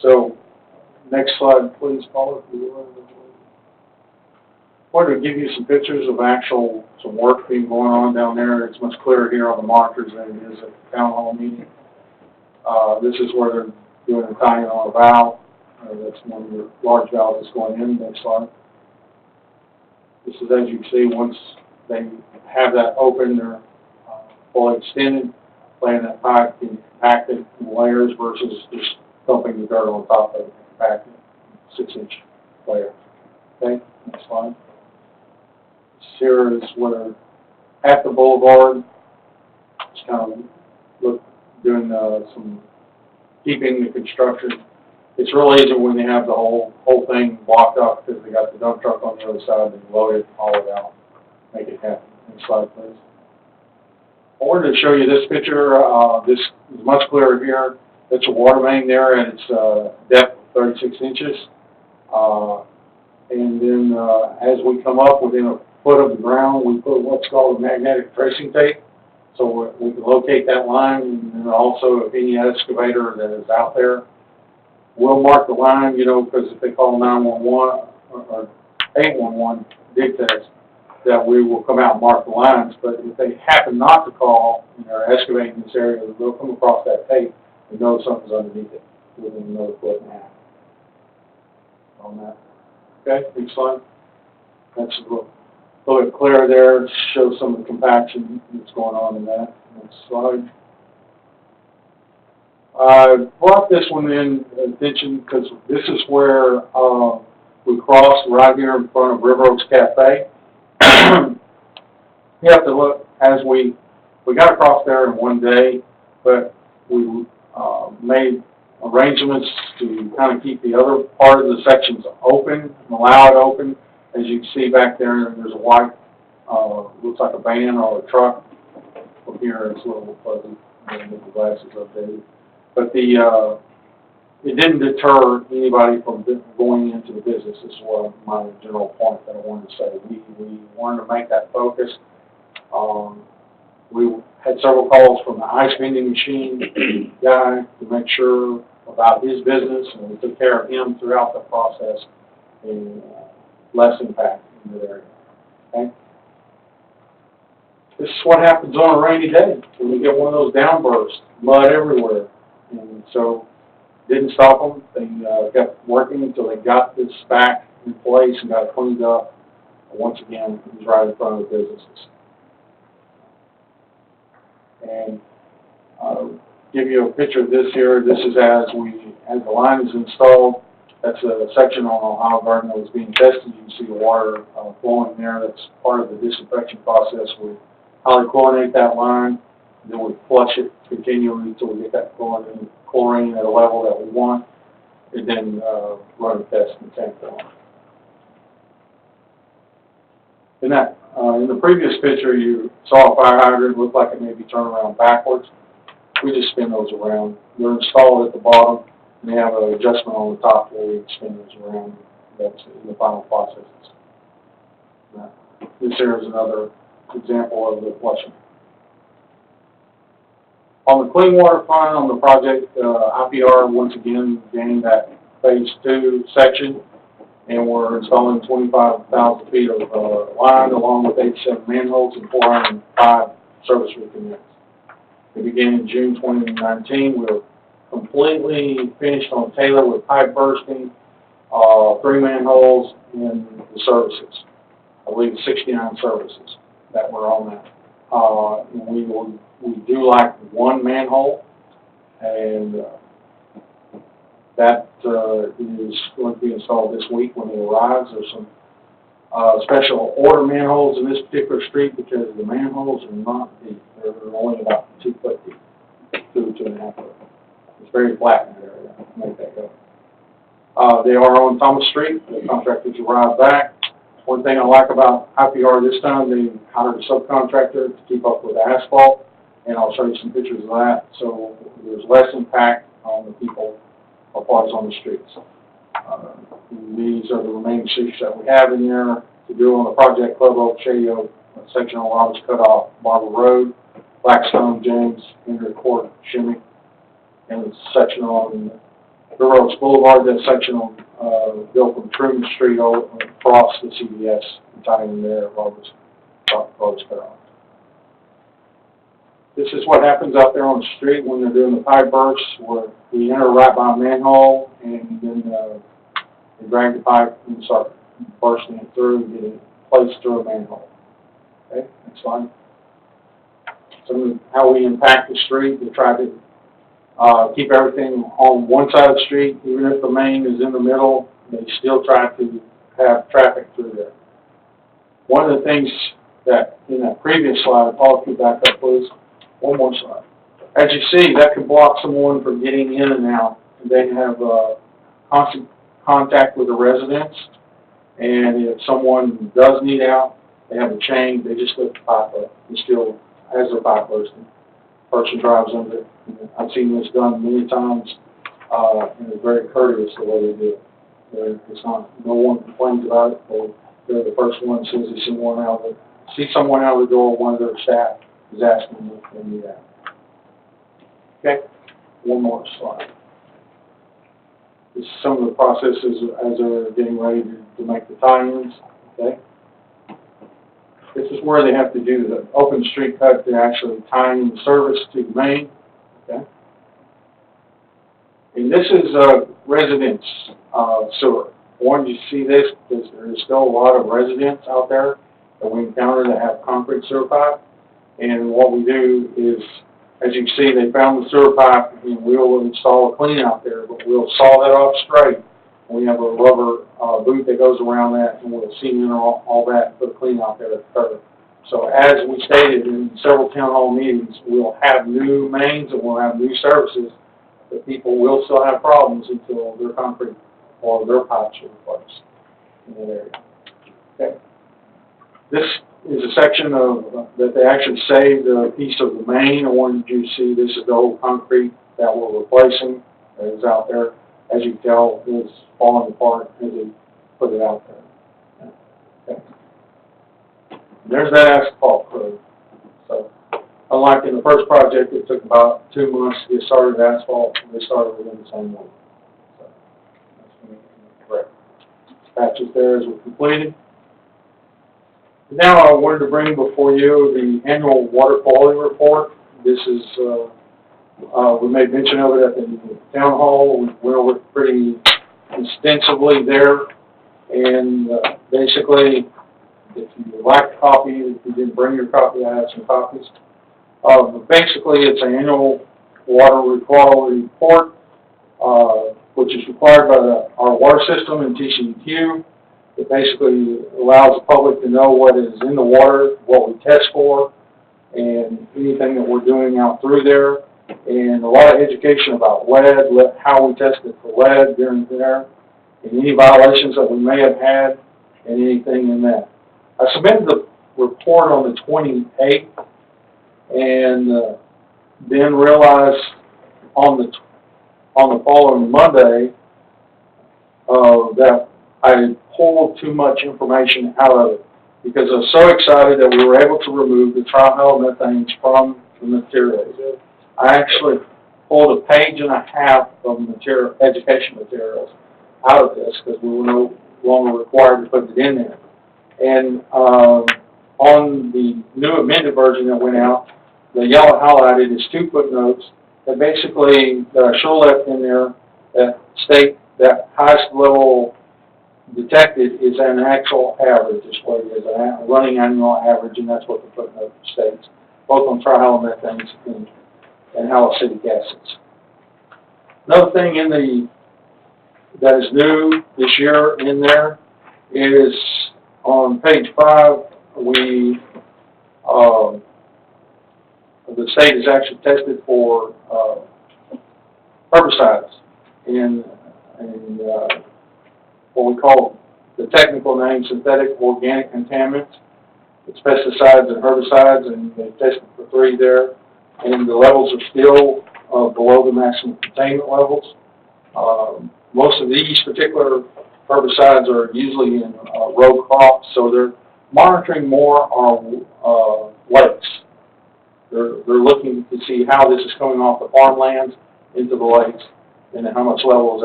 So, next slide, please, Paula, if you will. I wanted to give you some pictures of some work being going on down there. It's much clearer here on the monitors than it is at the town hall meeting. This is where they're doing a tying on a valve. That's one of your large valves that's going in. Next slide. This is, as you can see, once they have that open, they're fully extended, laying that pipe and compacted in layers versus just dumping the dirt on top of it, compacted 6-inch layer. Okay, next slide. This here is where at the boulevard, just kind of doing some keeping the construction. It's real easy when they have the whole thing blocked up because they got the dump truck on the other side and load it, haul it out, make it happen. Next slide, please. I wanted to show you this picture. This is much clearer here. It's a water main there at its depth of 36 inches. And then as we come up within a foot of the ground, we put what's called a magnetic tracing tape. So we can locate that line, and then also if any excavator that is out there, we'll mark the line, you know, because if they call 911 or 811 dig test, that we will come out and mark the lines. But if they happen not to call and they're excavating this area, they'll come across that tape and know something's underneath it within another foot and a half on that. Okay, next slide. That's a little bit clearer there. Show some of the compaction that's going on in that. Next slide. I brought this one in attention because this is where we crossed right here in front of River Oaks Cafe. You have to look as we got across there in one day, but we made arrangements to kind of keep the other part of the sections open and allow it open. As you can see back there, there's a white, looks like a van or a truck. From here, it's a little fuzzy. With the glasses updated. But it didn't deter anybody from going into the business. This is what my general point that I wanted to say. We wanted to make that focus. We had several calls from the ice vending machine guy to make sure about his business, and we took care of him throughout the process and less impact in the area. Okay? This is what happens on a rainy day when we get one of those downbursts, mud everywhere. And so, didn't stop them. They kept working until they got this back in place and got it cleaned up. And once again, it was right in front of the businesses. And I'll give you a picture of this here. This is as the line is installed. That's a section on Ohio Garden that was being tested. You can see the water flowing there. That's part of the disinfection process. We highly chlorinate that line. Then we flush it continually until we get that chlorine at a level that we want, and then run a test in the tank on. In the previous picture, you saw a fire hydrant look like it may be turned around backwards. We just spin those around. They're installed at the bottom, and they have an adjustment on the top where we spin those around. That's in the final processes. This here is another example of the flushing. On the clean water front, on the project, IPR once again gained that phase 2 section, and we're installing 25,000 feet of line along with 87 manholes and 405 service reconnects. It began in June 2019. We're completely finished on Taylor with pipe bursting, 3 manholes, and the services. I believe 69 services that were on that. And we do like 1 manhole, and that is going to be installed this week when it arrives. There's some special order manholes in this particular street because the manholes are not deep. They're only about 2 foot deep, 2 to 2.5 foot. It's very flat in that area. Make that go. They are on Thomas Street. The contractors arrived back. One thing I like about IPR this time, they hired a subcontractor to keep up with asphalt, and I'll show you some pictures of that. So there's less impact on the people or parts on the streets. These are the remaining streets that we have in there to do on the project: Club Oak, Shady Oak, section on Roberts Cutoff, Barber Road, Blackstone, James, Hendrick Court, Shimmy, and a section on the roads, Boulevard, that section on, built from Truman Street over across the CVS and tying in there, road was cut off. This is what happens out there on the street when they're doing the pipe bursts, where we enter right by a manhole, and then they drag the pipe and start bursting it through and get it placed through a manhole. Okay, next slide. So how we impact the street, we try to keep everything on one side of the street, even if the main is in the middle, they still try to have traffic through there. One of the things that, in that previous slide, Paul, if you back up please, one more slide. As you see, that can block someone from getting in and out. They have constant contact with the residents, and if someone does need out, they have a chain, they just lift the pipe up and still has their pipe bursting. Person drives under it. I've seen this done many times, and it's very courteous the way they do it. It's not, no one complains about it, or they're the first one as soon as they see someone out of the door, one of their staff is asking them if they need out. Okay, one more slide. This is some of the processes as they're getting ready to make the tie-ins. Okay. This is where they have to do the open street cut to actually tie in the service to the main. Okay. And this is residence sewer. I wanted you to see this because there is still a lot of residents out there that we encounter that have concrete sewer pipe. And what we do is, as you can see, they found the sewer pipe, and we'll install a clean out there, but we'll saw that off straight. We have a rubber boot that goes around that, and we'll cement all that and put a clean out there at the curb. So as we stated in several town hall meetings, we'll have new mains and we'll have new services, but people will still have problems until their concrete or their pipes are replaced in that area. Okay. This is a section of that they actually saved a piece of the main. I wanted you to see this is the old concrete that we're replacing that is out there. As you can tell, it's falling apart as they put it out there. Okay. There's that asphalt crew. So, unlike in the first project, it took about 2 months to get started asphalt, and they started within the same week. So, that's correct. Patches there as we completed. Now I wanted to bring before you the annual water quality report. This is, we made mention of it at the town hall. We went over it pretty extensively there. And basically, if you would like a copy, if you didn't bring your copy, I have some copies. Basically, it's an annual water quality report, which is required by our water system in ch02. It basically allows the public to know what is in the water, what we test for, and anything that we're doing out through there. And a lot of education about lead, how we tested for lead during there, and any violations that we may have had, and anything in that. I submitted the report on the 28th, and then realized on the following Monday that I pulled too much information out of it because I was so excited that we were able to remove the trimethanes from the materials. I actually pulled a page and a half of material, education materials out of this because we were no longer required to put it in there. And on the new amended version that went out, the yellow highlighted is 2 footnotes that basically show left in there that state that highest level detected is an actual average, is what it is, a running annual average, and that's what the footnote states, both on trihalomethanes and haloacidic acids. Another thing that is new this year in there is on page 5, the state has actually tested for herbicides in what we call the technical name synthetic organic contaminants. It's pesticides and herbicides, and they tested for 3 there, and the levels are still below the maximum containment levels. Most of these particular herbicides are usually in row crops, so they're monitoring more our lakes. They're looking to see how this is coming off the farmlands into the lakes and how much level is